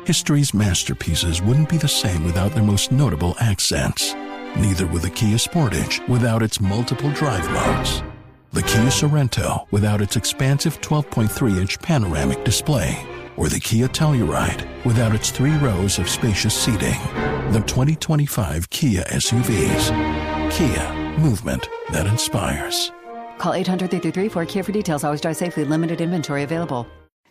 History's masterpieces wouldn't be the same without their most notable accents. Neither would the Kia Sportage without its multiple drive modes. The Kia Sorento without its expansive 12.3-inch panoramic display. Or the Kia Telluride without its 3 rows of spacious seating. The 2025 Kia SUVs. Kia, movement that inspires. Call 800-333-4KIA for details. Always drive safely. Limited inventory available.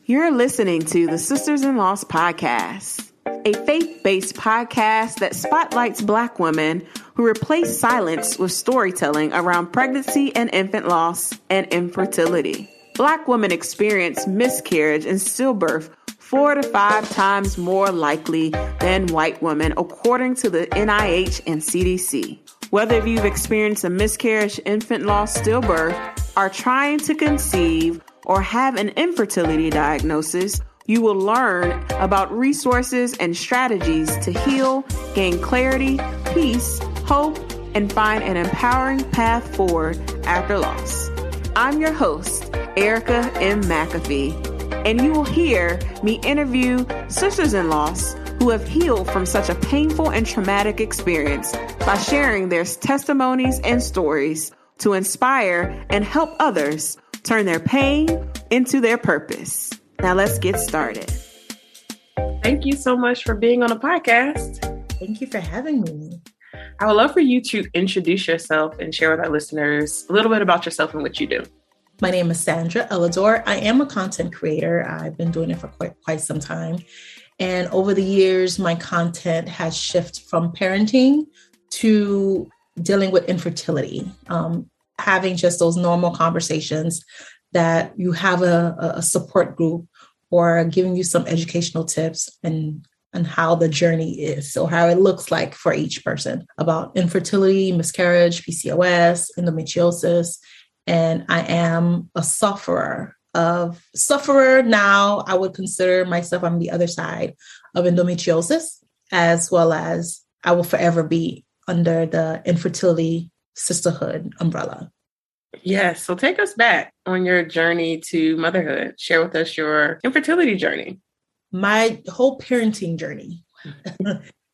You're listening to the Sisters-in-Laws podcast, a faith-based podcast that spotlights Black women who replace silence with storytelling around pregnancy and infant loss and infertility. Black women experience miscarriage and stillbirth 4 to 5 times more likely than white women, according to the NIH and CDC. Whether you've experienced a miscarriage, infant loss, stillbirth, are trying to conceive, or have an infertility diagnosis, you will learn about resources and strategies to heal, gain clarity, peace, hope, and find an empowering path forward after loss. I'm your host, Erica M. McAfee, and you will hear me interview sisters-in-laws who have healed from such a painful and traumatic experience by sharing their testimonies and stories to inspire and help others turn their pain into their purpose. Now let's get started. Thank you so much for being on the podcast. Thank you for having me. I would love for you to introduce yourself and share with our listeners a little bit about yourself and what you do. My name is Sandra Elidor. I am a content creator. I've been doing it for quite some time. And over the years, my content has shifted from parenting to dealing with infertility, having just those normal conversations that you have a support group or giving you some educational tips and how the journey is. So how it looks like for each person about infertility, miscarriage, PCOS, endometriosis. And I am a sufferer now. I would consider myself on the other side of endometriosis, as well as I will forever be under the infertility sisterhood umbrella. Yes. So take us back on your journey to motherhood. Share with us your infertility journey. My whole parenting journey.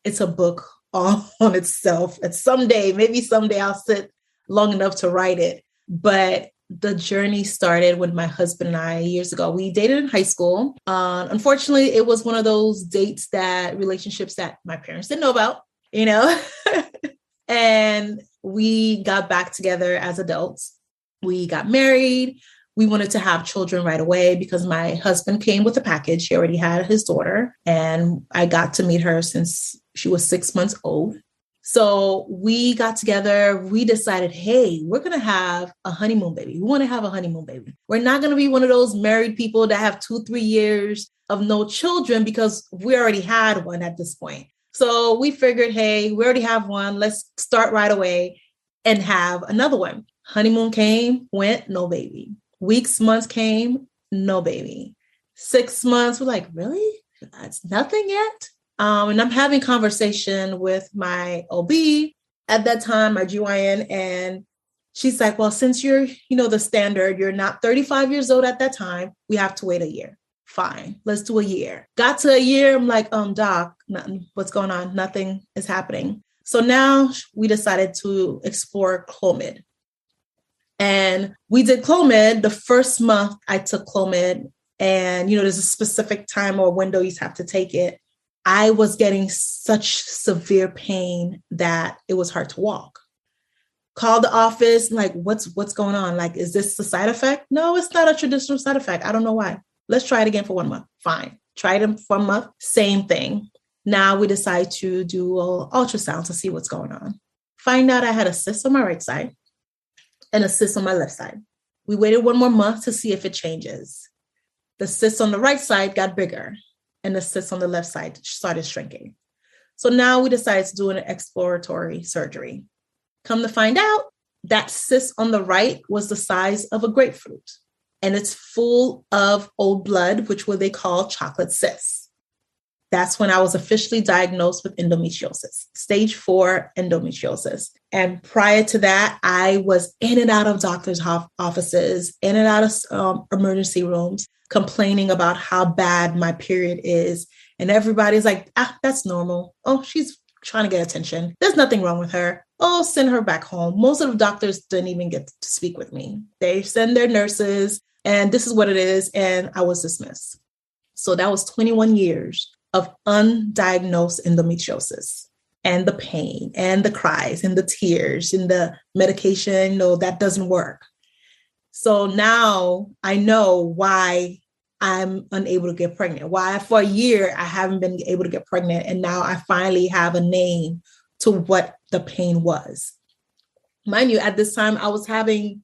It's a book all on itself. And maybe someday I'll sit long enough to write it. But the journey started when my husband and I, years ago, we dated in high school. Unfortunately, it was one of those relationships that my parents didn't know about, and we got back together as adults. We got married. We wanted to have children right away because my husband came with a package. He already had his daughter, and I got to meet her since she was 6 months old. So we got together. We decided, hey, we're going to have a honeymoon baby. We want to have a honeymoon baby. We're not going to be one of those married people that have 2-3 years of no children because we already had one at this point. So we figured, hey, we already have one. Let's start right away and have another one. Honeymoon came, went, no baby. Weeks, months came, no baby. 6 months, we're like, really? That's nothing yet? And I'm having conversation with my OB at that time, my GYN, and she's like, well, since you're, the standard, you're not 35 years old at that time, we have to wait a year. Fine, let's do a year. Got to a year, I'm like, doc, nothing. What's going on? Nothing is happening. So now we decided to explore Clomid. And we did Clomid. The first month I took Clomid, and, there's a specific time or window you have to take it. I was getting such severe pain that it was hard to walk. Called the office, like, what's going on? Like, is this a side effect? No, it's not a traditional side effect. I don't know why. Let's try it again for 1 month. Fine. Tried it for 1 month. Same thing. Now we decide to do an ultrasound to see what's going on. Find out I had a cyst on my right side and a cyst on my left side. We waited 1 more month to see if it changes. The cyst on the right side got bigger, and the cyst on the left side started shrinking. So now we decided to do an exploratory surgery. Come to find out, that cyst on the right was the size of a grapefruit, and it's full of old blood, which what they call chocolate cysts. That's when I was officially diagnosed with endometriosis, stage 4 endometriosis. And prior to that, I was in and out of doctors' offices, in and out of emergency rooms, complaining about how bad my period is. And everybody's like, that's normal. Oh, she's trying to get attention. There's nothing wrong with her. Oh, send her back home. Most of the doctors didn't even get to speak with me. They send their nurses and this is what it is. And I was dismissed. So that was 21 years of undiagnosed endometriosis, and the pain and the cries and the tears and the medication. No, that doesn't work. So now I know why I'm unable to get pregnant, why for a year I haven't been able to get pregnant. And now I finally have a name to what the pain was. Mind you, at this time I was having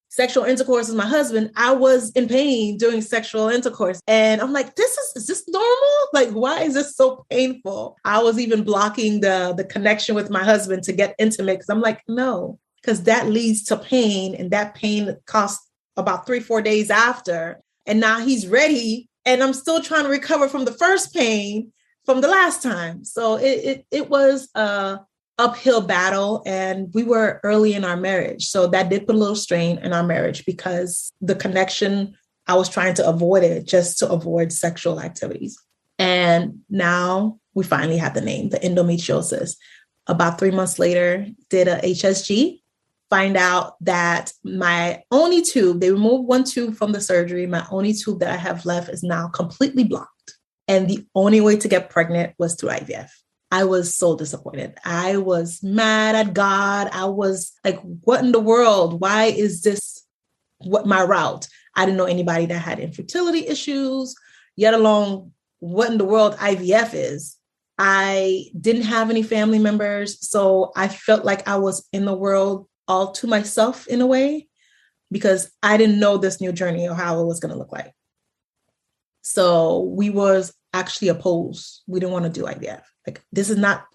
sexual intercourse with my husband. I was in pain during sexual intercourse. And I'm like, is this normal? Like, why is this so painful? I was even blocking the connection with my husband to get intimate because I'm like, no, because that leads to pain, and that pain costs about 3-4 days after. And now he's ready, and I'm still trying to recover from the first pain from the last time. So it was a uphill battle, and we were early in our marriage. So that did put a little strain in our marriage because the connection, I was trying to avoid it just to avoid sexual activities. And now we finally have the name, the endometriosis. About 3 months later, did a HSG, find out that my only tube, they removed one tube from the surgery. My only tube that I have left is now completely blocked. And the only way to get pregnant was through IVF. I was so disappointed. I was mad at God. I was like, what in the world? Why is this what my route? I didn't know anybody that had infertility issues, yet alone what in the world IVF is. I didn't have any family members. So I felt like I was in the world all to myself in a way, because I didn't know this new journey or how it was going to look like. So we was actually opposed. We didn't want to do IVF. Like, this is not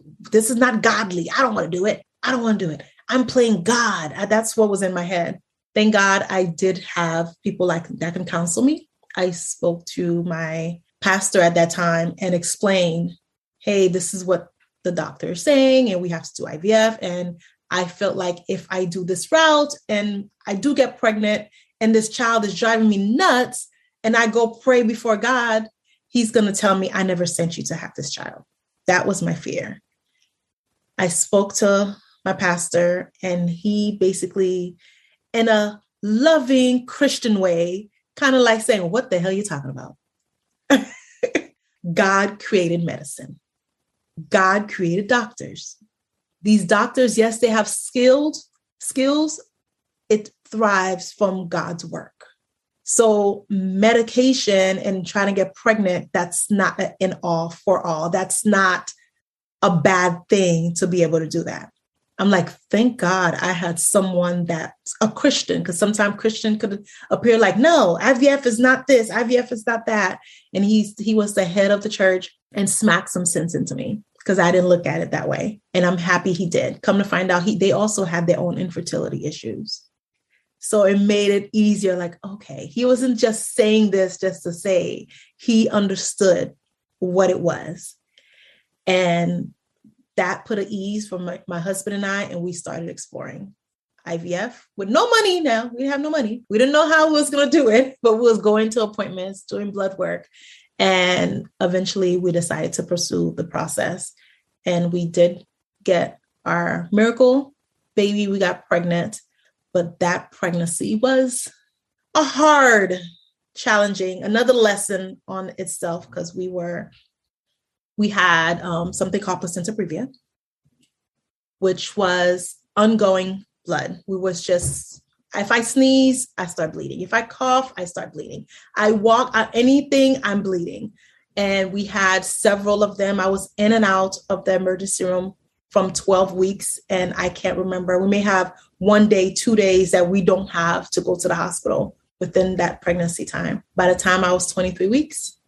godly. I don't want to do it. I don't want to do it. I'm playing God. That's what was in my head. Thank God I did have people like that can counsel me. I spoke to my pastor at that time and explained, hey, this is what the doctor is saying, and we have to do IVF. And I felt like if I do this route and I do get pregnant and this child is driving me nuts and I go pray before God, he's going to tell me I never sent you to have this child. That was my fear. I spoke to my pastor, and he basically, in a loving Christian way, kind of like saying, what the hell are you talking about? God created medicine. God created doctors. These doctors, yes, they have skills. It thrives from God's work. So medication and trying to get pregnant, that's not an all for all. That's not a bad thing to be able to do that. I'm like, thank God I had someone that's a Christian, because sometimes Christian could appear like, no, IVF is not this, IVF is not that. And he was the head of the church and smacked some sense into me because I didn't look at it that way. And I'm happy he did. Come to find out, they also had their own infertility issues. So it made it easier. Like, okay, he wasn't just saying this just to say, he understood what it was. And that put an ease for my husband and I, and we started exploring IVF with no money. Now we have no money. We didn't know how we was going to do it, but we was going to appointments, doing blood work. And eventually we decided to pursue the process. And we did get our miracle baby. We got pregnant, but that pregnancy was a hard, challenging, another lesson on itself, because we had something called Placenta Previa, which was ongoing blood. We was just, if I sneeze, I start bleeding. If I cough, I start bleeding. I walk, anything, I'm bleeding. And we had several of them. I was in and out of the emergency room from 12 weeks. And I can't remember, we may have 1 day, 2 days that we don't have to go to the hospital within that pregnancy time. By the time I was 23 weeks,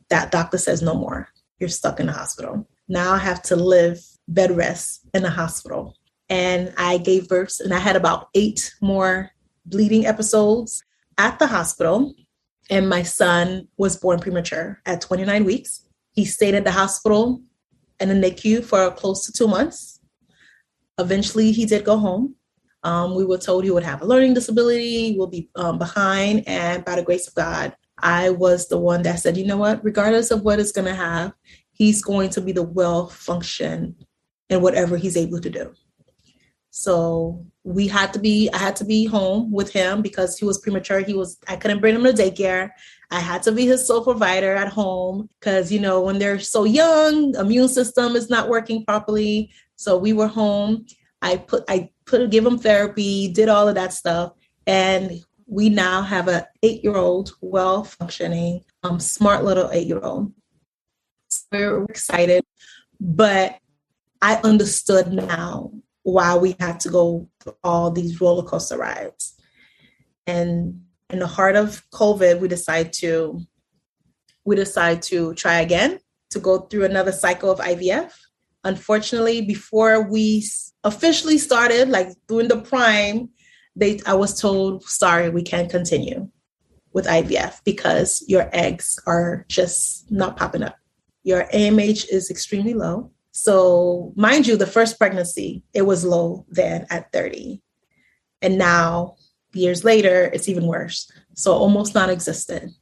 that doctor says no more. You're stuck in the hospital. Now I have to live bed rest in the hospital. And I gave birth, and I had about 8 more bleeding episodes at the hospital. And my son was born premature at 29 weeks. He stayed at the hospital in the NICU for close to 2 months. Eventually, he did go home. We were told he would have a learning disability, will be behind. And by the grace of God, I was the one that said, you know what, regardless of what it's going to have, he's going to be the well function in whatever he's able to do. So I had to be home with him because he was premature. I couldn't bring him to daycare. I had to be his sole provider at home because, when they're so young, immune system is not working properly. So we were home. Give him therapy, did all of that stuff. And we now have an 8-year-old, well-functioning, smart little 8-year-old. So we're excited, but I understood now why we had to go through all these roller coaster rides. And in the heart of COVID, we decide to try again, to go through another cycle of IVF. Unfortunately, before we officially started, like during the prime, I was told, sorry, we can't continue with IVF because your eggs are just not popping up. Your AMH is extremely low. So mind you, the first pregnancy, it was low then at 30. And now, years later, it's even worse. So almost non-existent.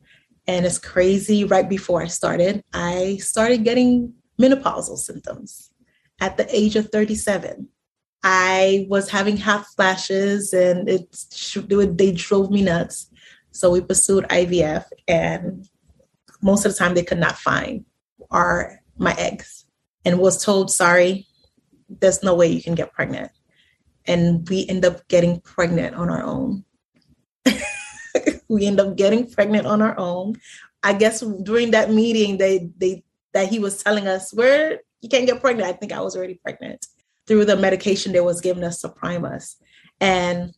And it's crazy. Right before I started getting menopausal symptoms at the age of 37. I was having hot flashes and they drove me nuts. So we pursued IVF, and most of the time they could not find my eggs, and was told, sorry, there's no way you can get pregnant. And we end up getting pregnant on our own. I guess during that meeting, that he was telling us, you can't get pregnant. I think I was already pregnant through the medication they was giving us to prime us. And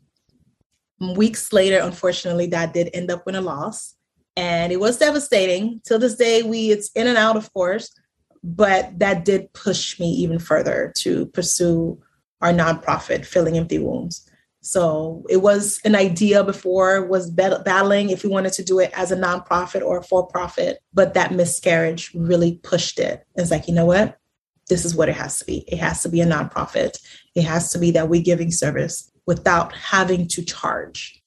weeks later, unfortunately, that did end up with a loss. And it was devastating. Till this day, it's in and out, of course, but that did push me even further to pursue our nonprofit, Filling Empty Wombs. So it was an idea before, was battling if we wanted to do it as a nonprofit or a for-profit, but that miscarriage really pushed it. It's like, you know what? This is what it has to be. It has to be a nonprofit. It has to be that we're giving service without having to charge,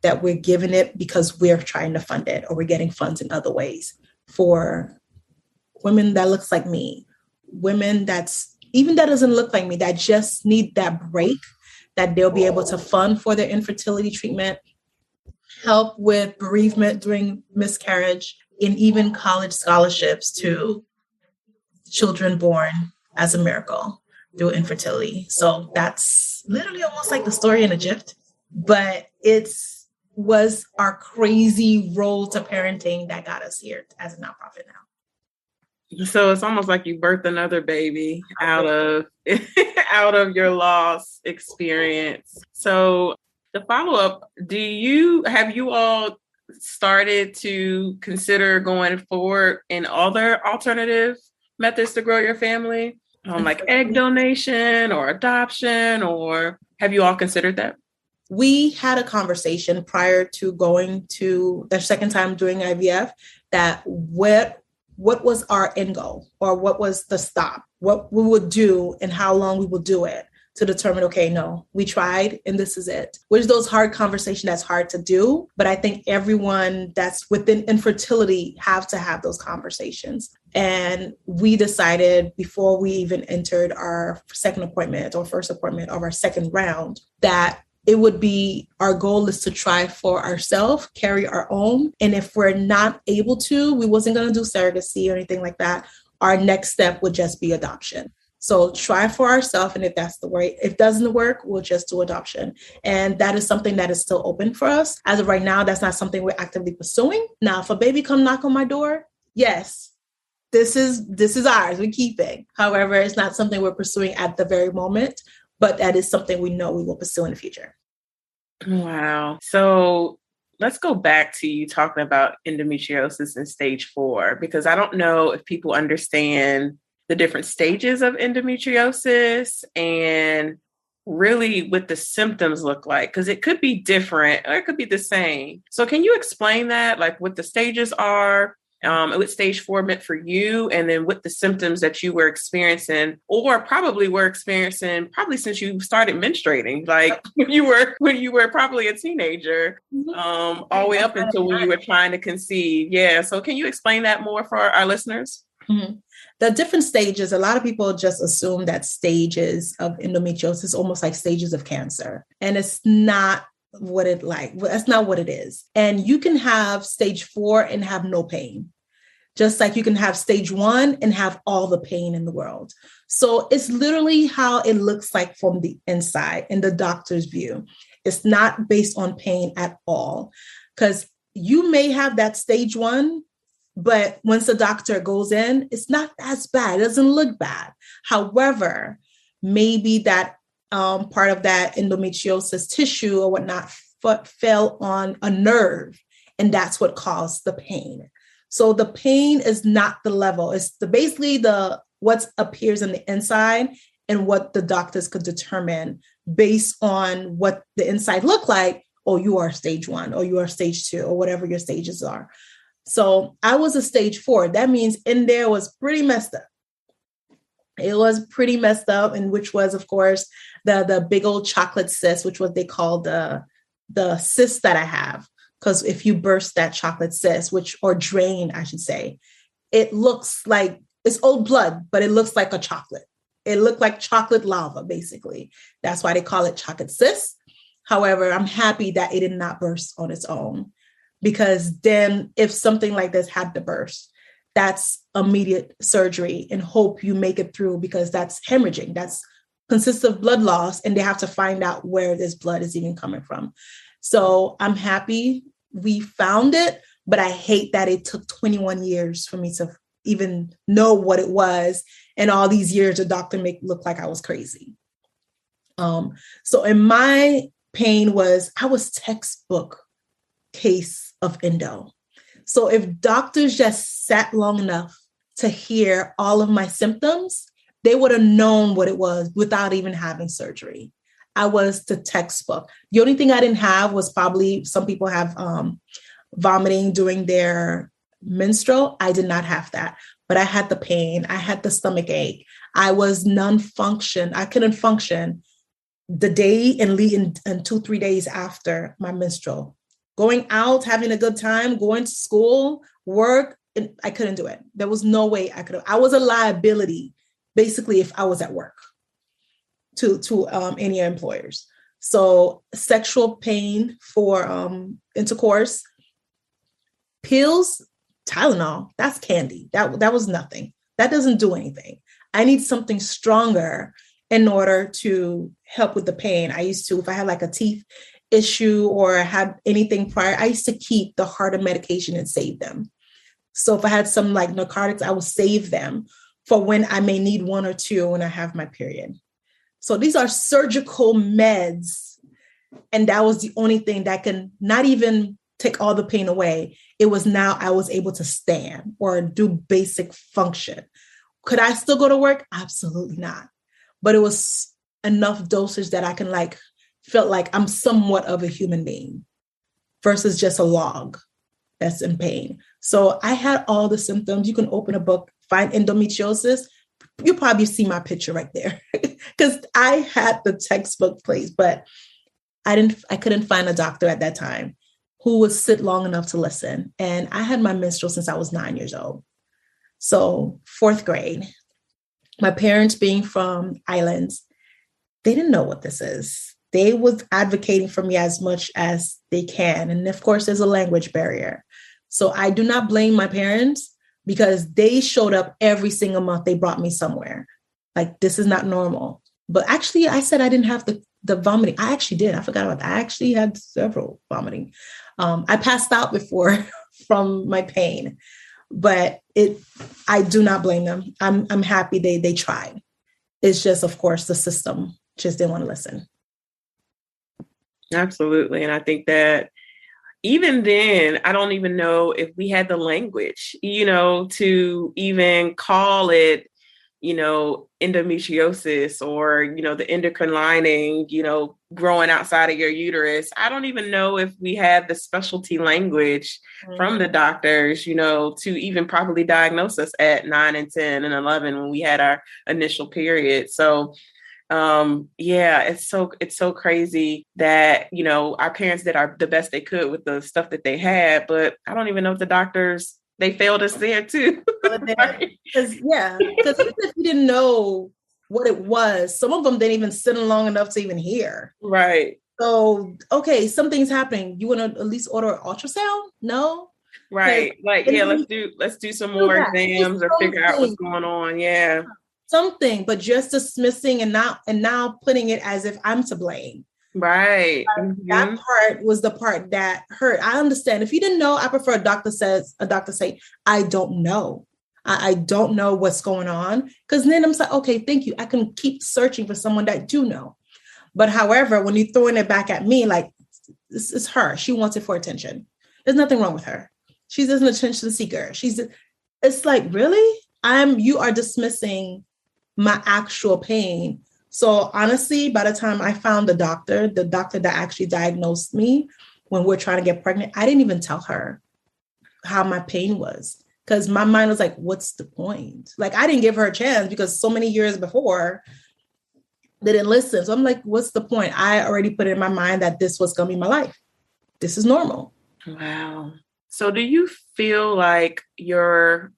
that we're giving it because we're trying to fund it or we're getting funds in other ways for women that looks like me, women that doesn't look like me, that just need that break, that they'll be able to fund for their infertility treatment, help with bereavement during miscarriage, and even college scholarships to children born as a miracle through infertility. So that's literally almost like the story in Egypt, but was our crazy road to parenting that got us here as a nonprofit now. So it's almost like you birthed another baby out of your loss experience. So the follow-up, have you all started to consider going forward in other alternative methods to grow your family, like egg donation or adoption, or have you all considered that? We had a conversation prior to going to the second time doing IVF that what was our end goal, or what was the stop, what we would do and how long we would do it to determine, okay, no, we tried and this is it. Which those hard conversations, that's hard to do. But I think everyone that's within infertility have to have those conversations. And we decided before we even entered our second appointment or first appointment of our second round, that it would be, our goal is to try for ourselves, carry our own. And if we're not able to, we wasn't going to do surrogacy or anything like that. Our next step would just be adoption. So try for ourselves. And if that's the way, if it doesn't work, we'll just do adoption. And that is something that is still open for us. As of right now, that's not something we're actively pursuing. Now, if a baby come knock on my door, yes, this is ours, we're keeping. However, it's not something we're pursuing at the very moment, but that is something we know we will pursue in the future. Wow. So let's go back to you talking about endometriosis in stage 4, because I don't know if people understand the different stages of endometriosis and really what the symptoms look like, because it could be different or it could be the same. So can you explain that, like what the stages are what stage 4 meant for you, and then what the symptoms that you were experiencing, or probably were experiencing probably since you started menstruating, like when you were probably a teenager, all the way up until when you were trying to conceive. Yeah. So can you explain that more for our listeners? Mm-hmm. The different stages, a lot of people just assume that stages of endometriosis almost like stages of cancer. And it's not that's not what it is. And you can have stage 4 and have no pain, just like you can have stage 1 and have all the pain in the world. So it's literally how it looks like from the inside in the doctor's view. It's not based on pain at all, because you may have that stage 1, but once the doctor goes in, it's not as bad. It doesn't look bad. However, maybe that part of that endometriosis tissue or whatnot fell on a nerve, and that's what caused the pain. So the pain is not the level. It's basically what appears on the inside and what the doctors could determine based on what the inside looked like. Oh, you are stage 1 or you are stage 2 or whatever your stages are. So I was a stage 4. That means in there was pretty messed up. It was pretty messed up, and which was, of course, the big old chocolate cyst, which what they call the cyst that I have. Because if you burst that chocolate cyst, or drain, I should say, it looks like it's old blood, but it looks like a chocolate. It looked like chocolate lava, basically. That's why they call it chocolate cyst. However, I'm happy that it did not burst on its own, because then if something like this had to burst, that's immediate surgery and hope you make it through, because that's hemorrhaging. That's consists of blood loss, and they have to find out where this blood is even coming from. So I'm happy we found it, but I hate that it took 21 years for me to even know what it was. And all these years, the doctor make look like I was crazy. So in my pain I was textbook case of endo. So if doctors just sat long enough to hear all of my symptoms, they would have known what it was without even having surgery. I was the textbook. The only thing I didn't have was probably some people have vomiting during their menstrual. I did not have that, but I had the pain. I had the stomach ache. I was non-function. I couldn't function the day and 2-3 days after my menstrual. Going out, having a good time, going to school, work, and I couldn't do it. There was no way I could. I was a liability, basically, if I was at work to any employers. So sexual pain for intercourse, pills, Tylenol, that's candy. That was nothing. That doesn't do anything. I need something stronger in order to help with the pain. I used to, if I had like a teeth issue or had anything prior, I used to keep the harder medication and save them. So if I had some like narcotics, I would save them for when I may need 1 or 2 when I have my period. So these are surgical meds. And that was the only thing that can not even take all the pain away. It was now I was able to stand or do basic function. Could I still go to work? Absolutely not. But it was enough dosage that I can felt like I'm somewhat of a human being versus just a log that's in pain. So I had all the symptoms. You can open a book, find endometriosis. You probably see my picture right there because I had the textbook place, but I couldn't find a doctor at that time who would sit long enough to listen. And I had my menstrual since I was 9 years old. So 4th grade, my parents being from islands, they didn't know what this is. They was advocating for me as much as they can. And of course, there's a language barrier. So I do not blame my parents because they showed up every single month. They brought me somewhere. Like, this is not normal. But actually, I said I didn't have the vomiting. I actually did. I forgot about that. I actually had several vomiting. I passed out before from my pain, but I do not blame them. I'm happy they tried. It's just, of course, the system just didn't want to listen. Absolutely. And I think that even then, I don't even know if we had the language, to even call it endometriosis or, the endocrine lining, growing outside of your uterus. I don't even know if we had the specialty language from the doctors, to even properly diagnose us at 9 and 10 and 11 when we had our initial period. So it's so crazy that, our parents did the best they could with the stuff that they had, but I don't even know if the doctors, they failed us there too. Because even if you didn't know what it was, some of them didn't even sit in long enough to even hear. Right. So, okay, something's happening. You want to at least order an ultrasound? No. Right. Let's do some more exams or figure out what's going on. Yeah. Something, but just dismissing and now putting it as if I'm to blame. Right. That part was the part that hurt. I understand. If you didn't know, I prefer a doctor say, I don't know. I don't know what's going on. Because then I'm like, okay, thank you. I can keep searching for someone that do know. But however, when you're throwing it back at me, like, this is her. She wants it for attention. There's nothing wrong with her. She's an attention seeker. It's like, really? You are dismissing my actual pain. So honestly, by the time I found the doctor that actually diagnosed me when we're trying to get pregnant, I didn't even tell her how my pain was, because my mind was like, what's the point? Like, I didn't give her a chance because so many years before they didn't listen. So I'm like, what's the point? I already put it in my mind that this was going to be my life. This is normal. Wow. So do you feel like your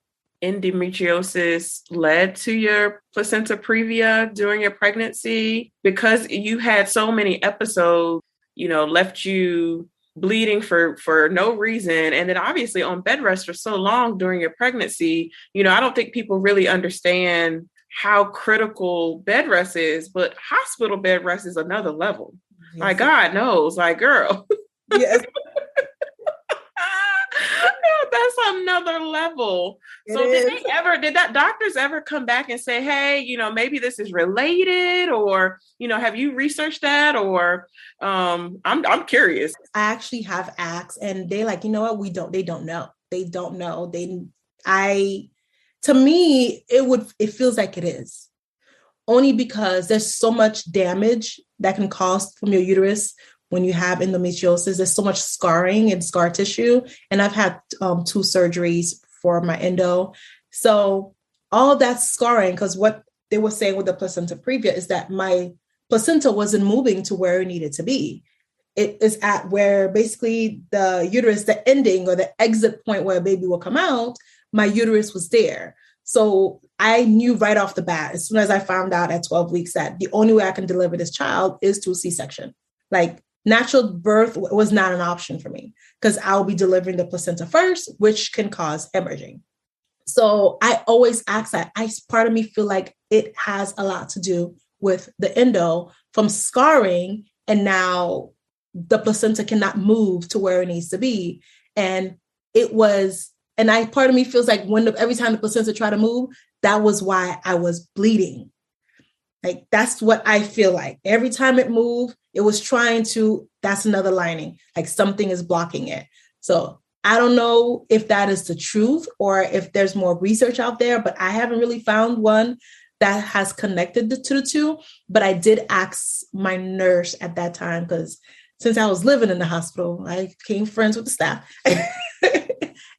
endometriosis led to your placenta previa during your pregnancy because you had so many episodes, left you bleeding for no reason? And then obviously on bed rest for so long during your pregnancy, I don't think people really understand how critical bed rest is, but hospital bed rest is another level. Yes. Like, God knows, like, girl. Yes. That's another level. So did that doctors ever come back and say, hey, maybe this is related, or, have you researched that? Or I'm curious. I actually have asked, and they like, you know what? They don't know. To me, it feels like it is, only because there's so much damage that can cause from your uterus. When you have endometriosis, there's so much scarring and scar tissue. And I've had 2 surgeries for my endo. So all that scarring, because what they were saying with the placenta previa is that my placenta wasn't moving to where it needed to be. It is at where basically the uterus, the ending or the exit point where a baby will come out, my uterus was there. So I knew right off the bat, as soon as I found out at 12 weeks that the only way I can deliver this child is through C-section. Like, natural birth was not an option for me because I'll be delivering the placenta first, which can cause hemorrhaging. So I always ask that. Part of me feel like it has a lot to do with the endo from scarring, and now the placenta cannot move to where it needs to be. And part of me feels like every time the placenta tried to move, that was why I was bleeding. Like, that's what I feel like. Every time it moved, it was that's another lining, like something is blocking it. So I don't know if that is the truth or if there's more research out there, but I haven't really found one that has connected to the two. But I did ask my nurse at that time, because since I was living in the hospital, I became friends with the staff.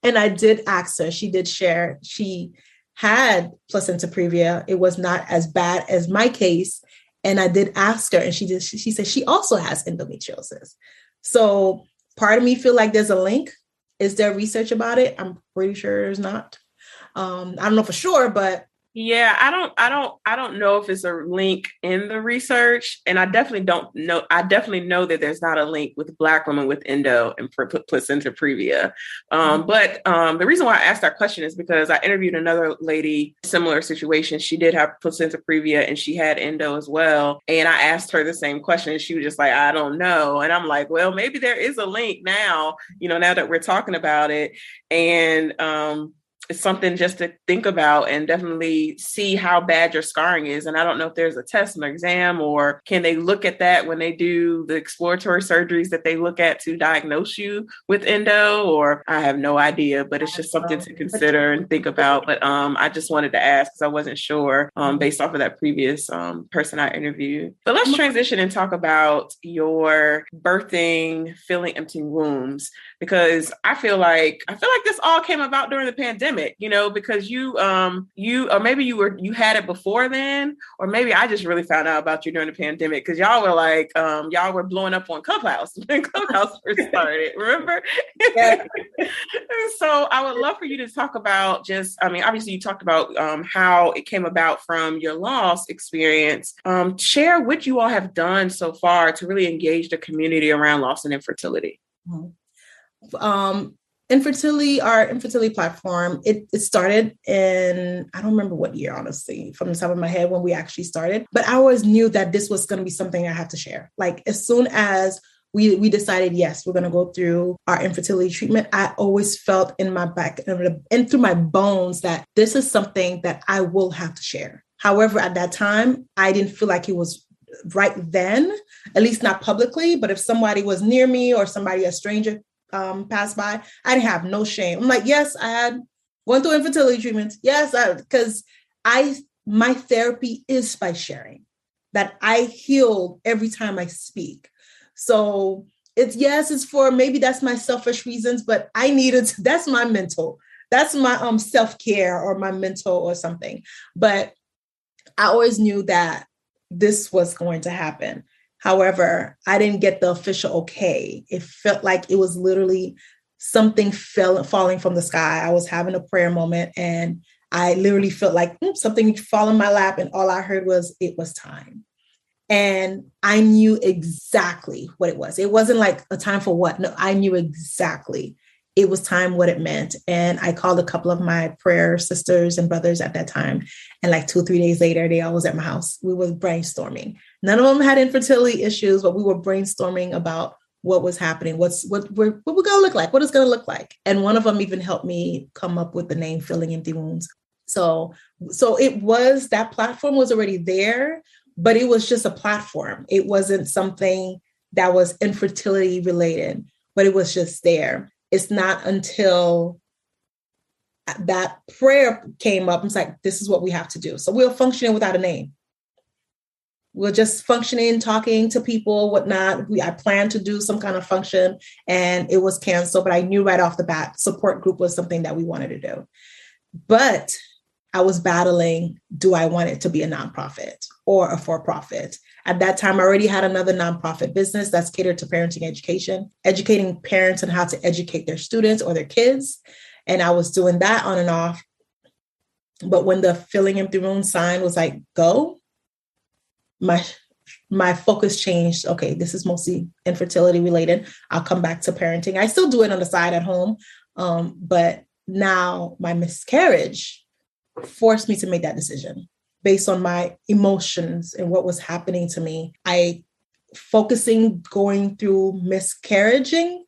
And I did ask her, she did share, she had placenta previa. It was not as bad as my case. And I did ask her, and she said she also has endometriosis. So part of me feel like there's a link. Is there research about it? I'm pretty sure there's not. I don't know for sure, but yeah, I don't know if it's a link in the research, and I definitely don't know. I definitely know that there's not a link with Black women with endo and placenta previa. But the reason why I asked that question is because I interviewed another lady, similar situation. She did have placenta previa and she had endo as well. And I asked her the same question, and she was just like, I don't know. And I'm like, well, maybe there is a link now, now that we're talking about it. And it's something just to think about and definitely see how bad your scarring is. And I don't know if there's a test, an exam, or can they look at that when they do the exploratory surgeries that they look at to diagnose you with endo, or I have no idea, but it's just something to consider and think about. But I just wanted to ask because I wasn't sure based off of that previous person I interviewed. But let's transition and talk about your birthing, filling empty wombs, because I feel like this all came about during the pandemic, because you or maybe you had it before then, or maybe I just really found out about you during the pandemic because y'all were like y'all were blowing up on Clubhouse when Clubhouse first started, remember? Yeah. So I would love for you to talk about obviously you talked about how it came about from your loss experience. Share what you all have done so far to really engage the community around loss and infertility. Our infertility platform, it started in, I don't remember what year, honestly, from the top of my head when we actually started, but I always knew that this was going to be something I had to share. Like as soon as we decided, yes, we're going to go through our infertility treatment, I always felt in my back and through my bones that this is something that I will have to share. However, at that time, I didn't feel like it was right then, at least not publicly, but if somebody was near me or a stranger passed by, I'd have no shame. I'm like, yes, I had gone through infertility treatments. Yes, because my therapy is by sharing, that I heal every time I speak. So it's for, maybe that's my selfish reasons, but I needed to, that's my mental, that's my self-care or my mental or something. But I always knew that this was going to happen. However, I didn't get the official okay. It felt like it was literally something falling from the sky. I was having a prayer moment and I literally felt like something fell in my lap and all I heard was, it was time. And I knew exactly what it was. It wasn't like a time for what? No, I knew exactly it was time, what it meant. And I called a couple of my prayer sisters and brothers at that time. And like 2 or 3 days later, they all was at my house. We were brainstorming. None of them had infertility issues, but we were brainstorming about what was happening, what we're going to look like, what it's going to look like. And one of them even helped me come up with the name Filling Empty Wounds. So it was, that platform was already there, but it was just a platform. It wasn't something that was infertility related, but it was just there. It's not until that prayer came up, it's like, this is what we have to do. So we're functioning without a name. We're just functioning, talking to people, whatnot. I planned to do some kind of function and it was canceled, but I knew right off the bat, support group was something that we wanted to do. But I was battling, do I want it to be a nonprofit or a for-profit? At that time, I already had another nonprofit business that's catered to parenting education, educating parents on how to educate their students or their kids. And I was doing that on and off. But when the Filling Empty Wounds sign was like, go, my focus changed. Okay, this is mostly infertility related. I'll come back to parenting. I still do it on the side at home. But now my miscarriage forced me to make that decision based on my emotions and what was happening to me. Going through miscarriaging,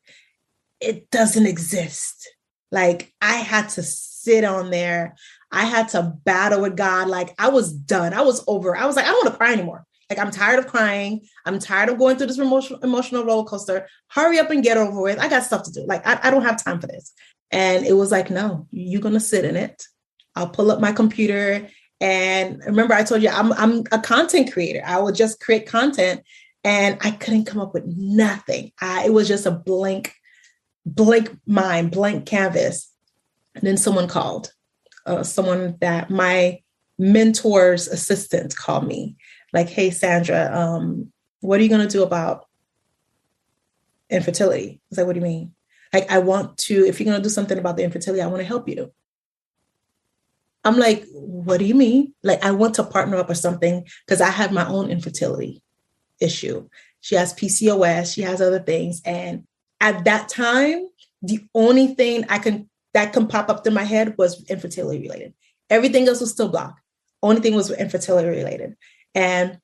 it doesn't exist. Like I had to sit on there. I had to battle with God. Like I was done. I was over. I was like, I don't want to cry anymore. Like I'm tired of crying. I'm tired of going through this emotional roller coaster. Hurry up and get over with. I got stuff to do. Like I don't have time for this. And it was like, no, you're going to sit in it. I'll pull up my computer. And remember, I told you I'm a content creator. I would just create content and I couldn't come up with nothing. It was just a blank mind, blank canvas. And then someone called, someone that my mentor's assistant called me like, hey, Sandra, what are you going to do about infertility? I was like, what do you mean? Like, if you're going to do something about the infertility, I want to help you. I'm like, what do you mean? Like, I want to partner up or something because I have my own infertility issue. She has PCOS. She has other things. And at that time, the only thing that can pop up in my head was infertility related. Everything else was still blocked. Only thing was infertility related. And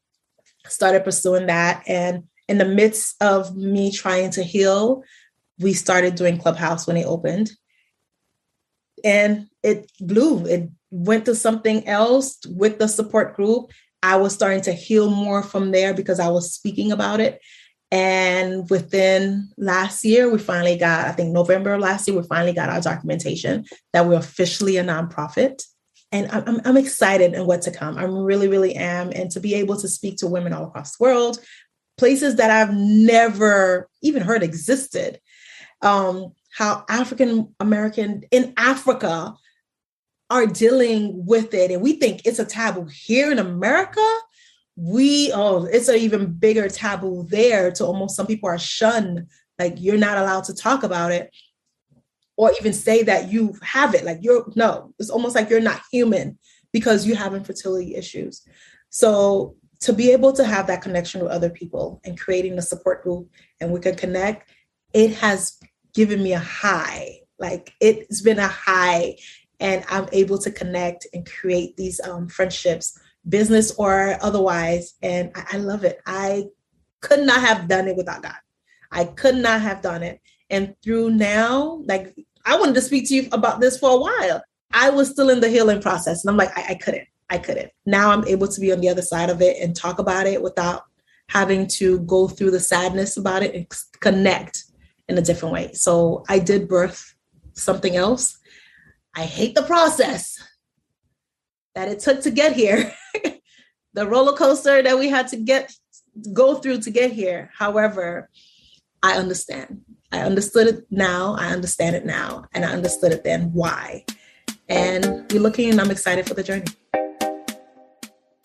started pursuing that. And in the midst of me trying to heal, we started doing Clubhouse when it opened. and it blew. It went to something else with the support group. I was starting to heal more from there because I was speaking about it. And within last year, we finally got, I think November of last year, we finally got our documentation that we're officially a nonprofit. And I'm excited in what to come. I really, really am. And to be able to speak to women all across the world, places that I've never even heard existed, how African American in Africa are dealing with it. And we think it's a taboo here in America. It's an even bigger taboo there, to almost some people are shunned. Like, you're not allowed to talk about it or even say that you have it. Like, it's almost like you're not human because you have infertility issues. So to be able to have that connection with other people and creating a support group and we can connect, it has given me a high. Like, it's been a high, and I'm able to connect and create these friendships, business or otherwise. And I love it. I could not have done it without God. I could not have done it. And through now, like, I wanted to speak to you about this for a while. I was still in the healing process. And I'm like, I couldn't. Now I'm able to be on the other side of it and talk about it without having to go through the sadness about it and connect in a different way. So I did birth something else. I hate the process that it took to get here, the roller coaster that we had to go through to get here. However, I understand. I understood it now. I understand it now. And I understood it then why. And we're looking, and I'm excited for the journey.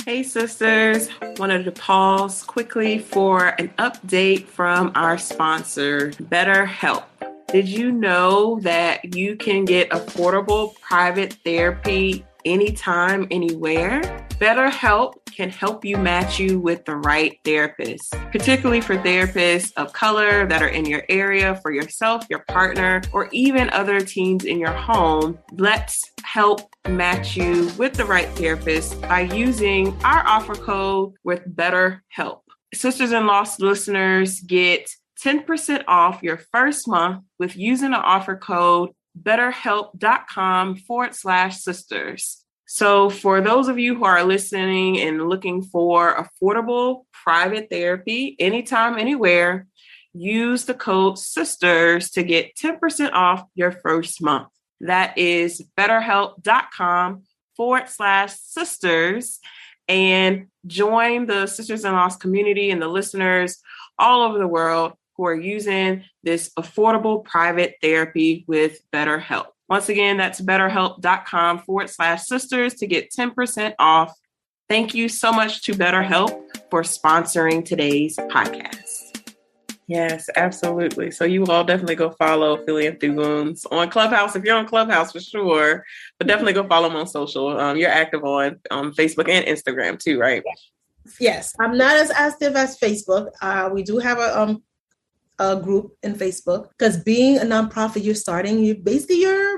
Hey, sisters. Wanted to pause quickly for an update from our sponsor, BetterHelp. Did you know that you can get affordable private therapy anytime, anywhere? BetterHelp can help you match you with the right therapist, particularly for therapists of color that are in your area, for yourself, your partner, or even other teens in your home. Let's help match you with the right therapist by using our offer code with BetterHelp. Sisters-in-law listeners get 10% off your first month with using the offer code betterhelp.com/sisters. So for those of you who are listening and looking for affordable private therapy anytime, anywhere, use the code SISTERS to get 10% off your first month. That is betterhelp.com/sisters, and join the Sisters-in-Law community and the listeners all over the world who are using this affordable private therapy with BetterHelp. Once again, that's betterhelp.com/sisters to get 10% off. Thank you so much to BetterHelp for sponsoring today's podcast. Yes, absolutely. So you all definitely go follow Philly and Thunes on Clubhouse. If you're on Clubhouse, for sure, but definitely go follow them on social. You're active on Facebook and Instagram too, right? Yes, I'm not as active as Facebook. We do have a group in Facebook, because being a nonprofit, you're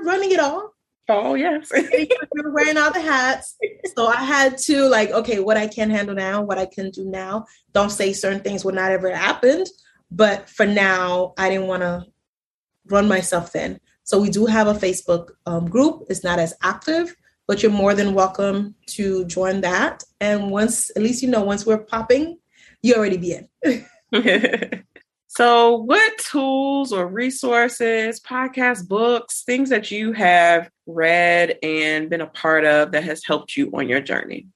running it all. Oh, yes. You're wearing all the hats. So I had to what I can handle now, what I can do now. Don't say certain things would not ever happened. But for now, I didn't want to run myself thin. So we do have a Facebook group. It's not as active, but you're more than welcome to join that. And once we're popping, you already be in. So what tools or resources, podcasts, books, things that you have read and been a part of that has helped you on your journey?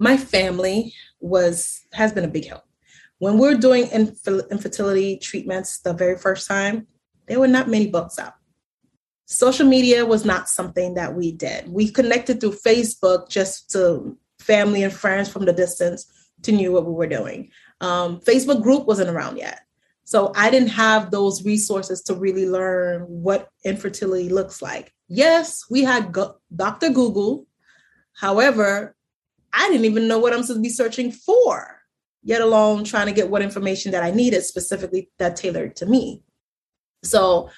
My family has been a big help. When we're doing infertility treatments the very first time, there were not many books out. Social media was not something that we did. We connected through Facebook just to family and friends from the distance to know what we were doing. Facebook group wasn't around yet. So I didn't have those resources to really learn what infertility looks like. Yes, we had Dr. Google. However, I didn't even know what I'm supposed to be searching for, yet alone trying to get what information that I needed specifically that tailored to me. So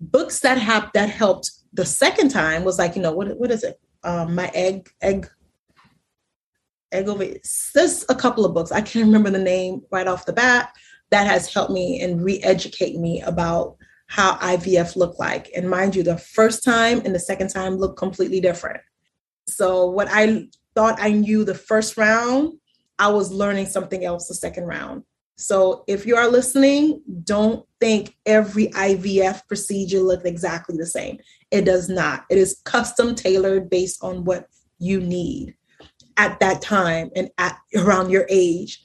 books that helped the second time was what is it? My egg ovaries. There's a couple of books. I can't remember the name right off the bat that has helped me and re-educate me about how IVF looked like. And mind you, the first time and the second time looked completely different. So what I thought I knew the first round, I was learning something else the second round. So if you are listening, don't think every IVF procedure looks exactly the same. It does not. It is custom tailored based on what you need at that time and at around your age.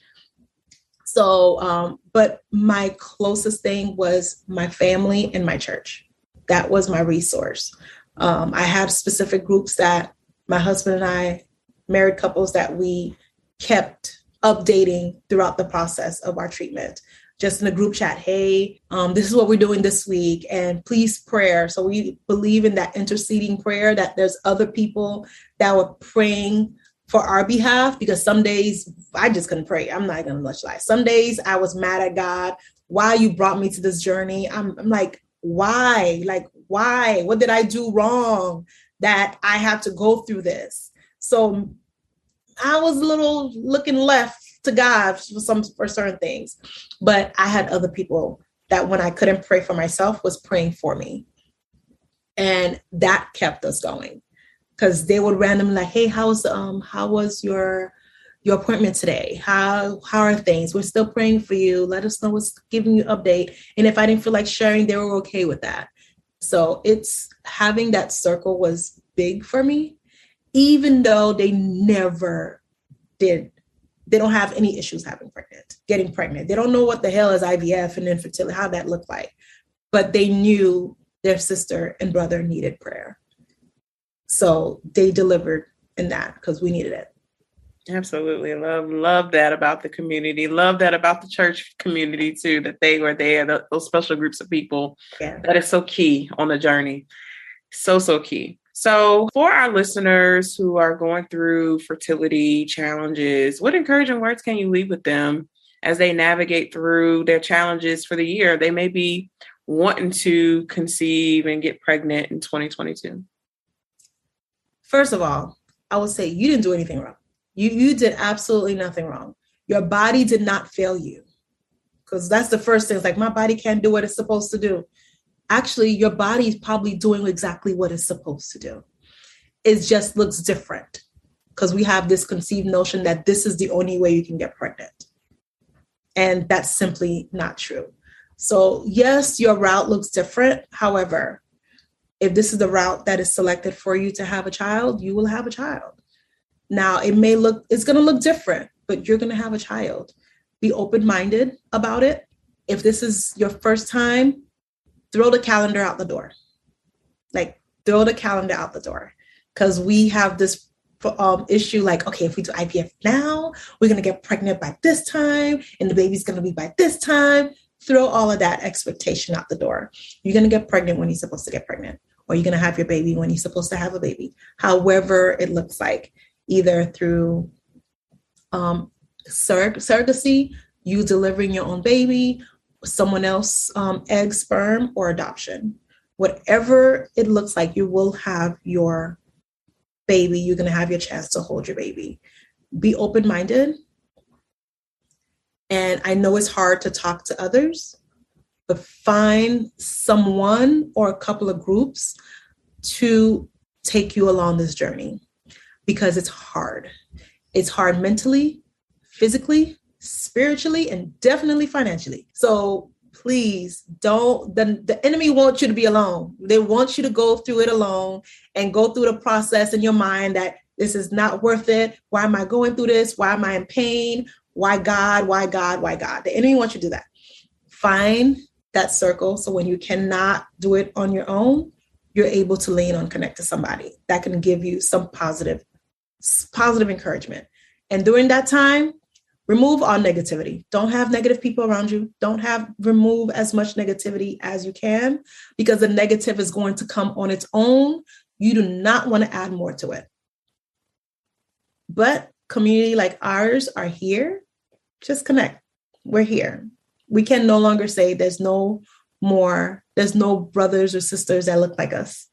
So, but my closest thing was my family and my church. That was my resource. I have specific groups that my husband and I, married couples, that we kept updating throughout the process of our treatment. Just in a group chat, hey, this is what we're doing this week, and please prayer. So we believe in that interceding prayer, that there's other people that were praying for our behalf, because some days I just couldn't pray. I'm not going to lie. Some days I was mad at God. Why you brought me to this journey? I'm like, why? Like, why? What did I do wrong that I have to go through this? So I was a little looking left to God for certain things, but I had other people that when I couldn't pray for myself was praying for me. And that kept us going, because they would randomly like, hey, how was your appointment today? How are things? We're still praying for you. Let us know what's giving you update. And if I didn't feel like sharing, they were okay with that. So it's having that circle was big for me, even though they never did. They don't have any issues getting pregnant. They don't know what the hell is IVF and infertility, how that looked like, but they knew their sister and brother needed prayer. So they delivered in that because we needed it. Absolutely. Love that about the community. Love that about the church community too, that they were there, those special groups of people. Yeah. That is so key on the journey. So key. So for our listeners who are going through fertility challenges, what encouraging words can you leave with them as they navigate through their challenges for the year? They may be wanting to conceive and get pregnant in 2022. First of all, I would say you didn't do anything wrong. You did absolutely nothing wrong. Your body did not fail you, because that's the first thing. It's like, my body can't do what it's supposed to do. Actually, your body is probably doing exactly what it's supposed to do. It just looks different because we have this conceived notion that this is the only way you can get pregnant. And that's simply not true. So yes, your route looks different. However, if this is the route that is selected for you to have a child, you will have a child. Now, it's going to look different, but you're going to have a child. Be open-minded about it. If this is your first time, throw the calendar out the door. Like, throw the calendar out the door. Because we have this issue like, okay, if we do IVF now, we're going to get pregnant by this time, and the baby's going to be by this time. Throw all of that expectation out the door. You're going to get pregnant when you're supposed to get pregnant, or you're going to have your baby when you're supposed to have a baby. However it looks like, either through surrogacy, you delivering your own baby, someone else egg, sperm, or adoption. Whatever it looks like, you will have your baby. You're going to have your chance to hold your baby. Be open-minded. And I know it's hard to talk to others, but find someone or a couple of groups to take you along this journey, because it's hard. It's hard mentally, physically, spiritually, and definitely financially. So please don't, the enemy wants you to be alone. They want you to go through it alone and go through the process in your mind that this is not worth it. Why am I going through this? Why am I in pain? Why God? Why God? Why God? The enemy wants you to do that. Find that circle. So when you cannot do it on your own, you're able to lean on, connect to somebody that can give you some positive encouragement. And during that time, remove all negativity. Don't have negative people around you. Remove as much negativity as you can, because the negative is going to come on its own. You do not want to add more to it. But community like ours are here. Just connect. We're here. We can no longer say there's no brothers or sisters that look like us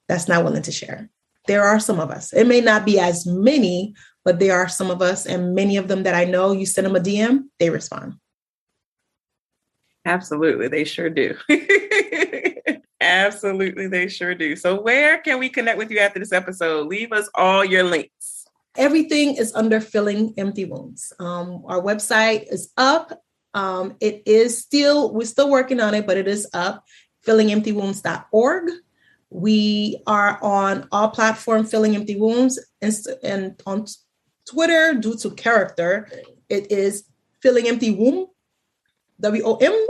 that's not willing to share. There are some of us. It may not be as many, but there are some of us, and many of them that I know, you send them a DM, they respond. Absolutely. They sure do. Absolutely. They sure do. So where can we connect with you after this episode? Leave us all your links. Everything is under Filling Empty Wombs. Our website is up. It is still, we're still working on it, but it is up, fillingemptywombs.org. We are on all platforms, Filling Empty Wombs, and on Twitter, due to character, it is Filling Empty Womb, WOM.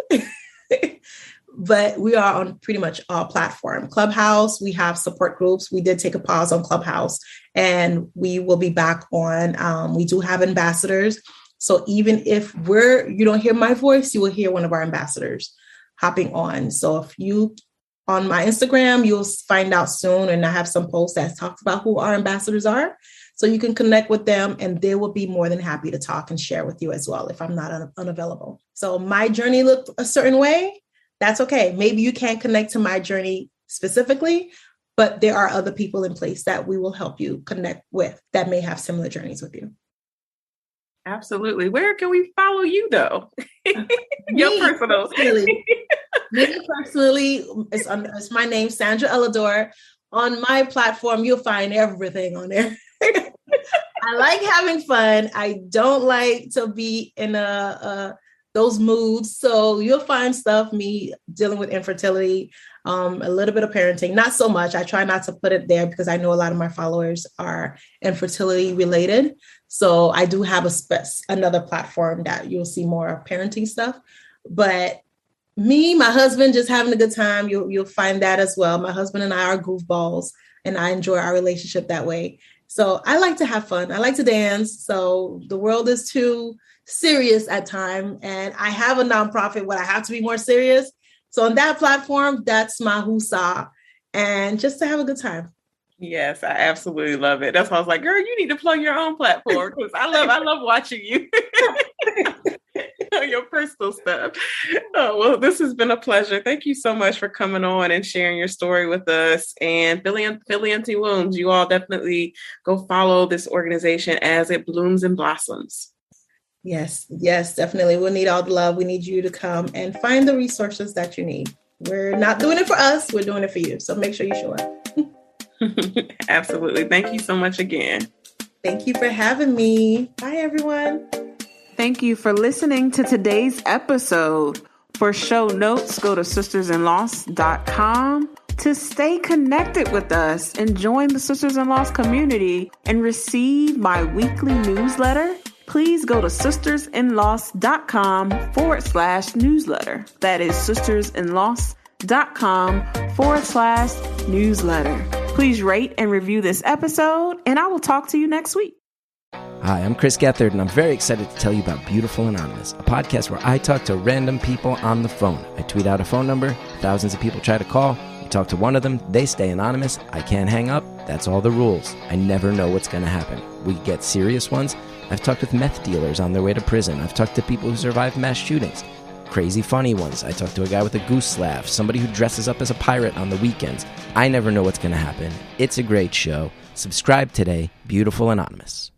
But we are on pretty much all platforms. Clubhouse, we have support groups. We did take a pause on Clubhouse, and we will be back on. We do have ambassadors. So even if you don't hear my voice, you will hear one of our ambassadors hopping on. So if you, on my Instagram, you'll find out soon. And I have some posts that talks about who our ambassadors are. So you can connect with them, and they will be more than happy to talk and share with you as well if I'm not unavailable. So my journey looked a certain way. That's okay. Maybe you can't connect to my journey specifically, but there are other people in place that we will help you connect with that may have similar journeys with you. Absolutely. Where can we follow you, though? Your personal. Me personally, it's my name, Sandra Elidor. On my platform, you'll find everything on there. I like having fun. I don't like to be in those moods. So you'll find stuff, me dealing with infertility, a little bit of parenting, not so much. I try not to put it there because I know a lot of my followers are infertility related. So I do have another platform that you'll see more parenting stuff. But me, my husband, just having a good time, you'll find that as well. My husband and I are goofballs, and I enjoy our relationship that way. So I like to have fun. I like to dance. So the world is too serious at times. And I have a nonprofit where I have to be more serious. So on that platform, that's my husa, and just to have a good time. Yes, I absolutely love it. That's why I was like, girl, you need to plug your own platform, because I love watching you. Your personal stuff. Oh, well, this has been a pleasure. Thank you so much for coming on and sharing your story with us. And Filling Empty Wombs, you all definitely go follow this organization as it blooms and blossoms. Yes, definitely. We'll need all the love. We need you to come and find the resources that you need. We're not doing it for us. We're doing it for you. So make sure you show up. Absolutely. Thank you so much again. Thank you for having me. Bye, everyone. Thank you for listening to today's episode. For show notes, go to sistersinloss.com. To stay connected with us and join the Sisters in Loss community and receive my weekly newsletter, please go to sistersinloss.com/newsletter. That is sistersinloss.com/newsletter. Please rate and review this episode, and I will talk to you next week. Hi, I'm Chris Gethard, and I'm very excited to tell you about Beautiful Anonymous, a podcast where I talk to random people on the phone. I tweet out a phone number, thousands of people try to call. You talk to one of them, they stay anonymous, I can't hang up, that's all the rules. I never know what's going to happen. We get serious ones. I've talked with meth dealers on their way to prison. I've talked to people who survived mass shootings. Crazy funny ones. I talked to a guy with a goose laugh, somebody who dresses up as a pirate on the weekends. I never know what's going to happen. It's a great show. Subscribe today, Beautiful Anonymous.